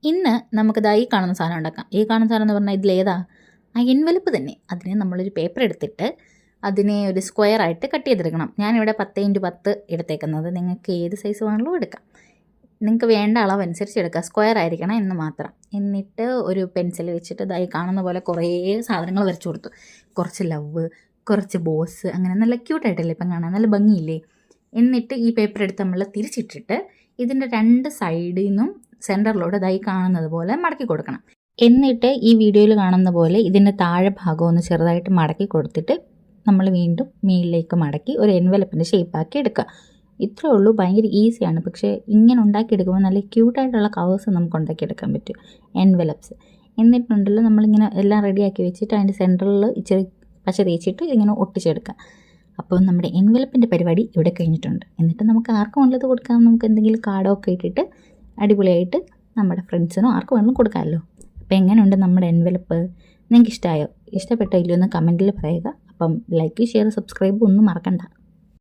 ഇന്ന് നമുക്കിതാ ഈ കാണുന്ന സാധനം ഉണ്ടാക്കാം. ഈ കാണുന്ന സാധനം എന്ന് പറഞ്ഞാൽ ഇതിലേതാ? ആ എൻവലപ്പ് തന്നെ. അതിന് നമ്മളൊരു പേപ്പർ എടുത്തിട്ട് അതിനെ ഒരു സ്ക്വയർ ആയിട്ട് കട്ട് ചെയ്തെടുക്കണം. ഞാനിവിടെ 10x10 എടുത്തേക്കുന്നത്. നിങ്ങൾക്ക് ഏത് സൈസ് വേണമെങ്കിലും എടുക്കാം. നിങ്ങൾക്ക് വേണ്ട അളവനുസരിച്ച് എടുക്കുക. സ്ക്വയർ ആയിരിക്കണം എന്ന് മാത്രം. എന്നിട്ട് ഒരു പെൻസിൽ വെച്ചിട്ട് ഇതായി കാണുന്ന പോലെ കുറേ സാധനങ്ങൾ വരച്ചു കൊടുത്തു. കുറച്ച് ലവ്, കുറച്ച് ബോസ്, അങ്ങനെ നല്ല ക്യൂട്ടായിട്ടല്ലേ ഇപ്പം കാണാൻ, നല്ല ഭംഗിയില്ലേ? എന്നിട്ട് ഈ പേപ്പർ എടുത്ത് നമ്മൾ തിരിച്ചിട്ടിട്ട് ഇതിൻ്റെ 2 സൈഡിൽ നിന്നും സെൻറ്ററിലൂടെ ഇതായി കാണുന്നത് പോലെ മടക്കി കൊടുക്കണം. എന്നിട്ട് ഈ വീഡിയോയിൽ കാണുന്ന പോലെ ഇതിൻ്റെ താഴെ ഭാഗം ഒന്ന് ചെറുതായിട്ട് മടക്കി കൊടുത്തിട്ട് നമ്മൾ വീണ്ടും മീനിലേക്ക് മടക്കി ഒരു എൻവലപ്പിൻ്റെ ഷേപ്പാക്കി എടുക്കുക. ഇത്രേ ഉള്ളൂ. ഭയങ്കര ഈസിയാണ്. പക്ഷേ ഇങ്ങനെ ഉണ്ടാക്കിയെടുക്കുമ്പോൾ നല്ല ക്യൂട്ടായിട്ടുള്ള കവേഴ്സ് നമുക്ക് ഉണ്ടാക്കിയെടുക്കാൻ പറ്റും, എൻവലപ്സ്. എന്നിട്ടുണ്ടല്ലോ നമ്മളിങ്ങനെ എല്ലാം റെഡിയാക്കി വെച്ചിട്ട് അതിൻ്റെ സെൻറ്ററിൽ ഇച്ചിരി പശ തേച്ചിട്ട് ഇങ്ങനെ ഒട്ടിച്ചെടുക്കുക. അപ്പോൾ നമ്മുടെ എൻവലപ്പിൻ്റെ പരിപാടി ഇവിടെ കഴിഞ്ഞിട്ടുണ്ട്. എന്നിട്ട് നമുക്ക് ആർക്കും ഉള്ളത് കൊടുക്കാം. നമുക്ക് എന്തെങ്കിലും കാർഡൊക്കെ ഇട്ടിട്ട് അടിപൊളിയായിട്ട് നമ്മുടെ ഫ്രണ്ട്സിനോ ആർക്കും വേണമെങ്കിലും കൊടുക്കാമല്ലോ. അപ്പോൾ എങ്ങനെയുണ്ട് നമ്മുടെ എൻവലപ്പ്? നിങ്ങൾക്ക് ഇഷ്ടമായോ? ഇഷ്ടപ്പെട്ടോ ഇല്ലയോ എന്ന് കമൻറ്റിൽ പറയുക. അപ്പം ലൈക്ക്, ഷെയർ, സബ്സ്ക്രൈബ് ഒന്നും മറക്കണ്ട.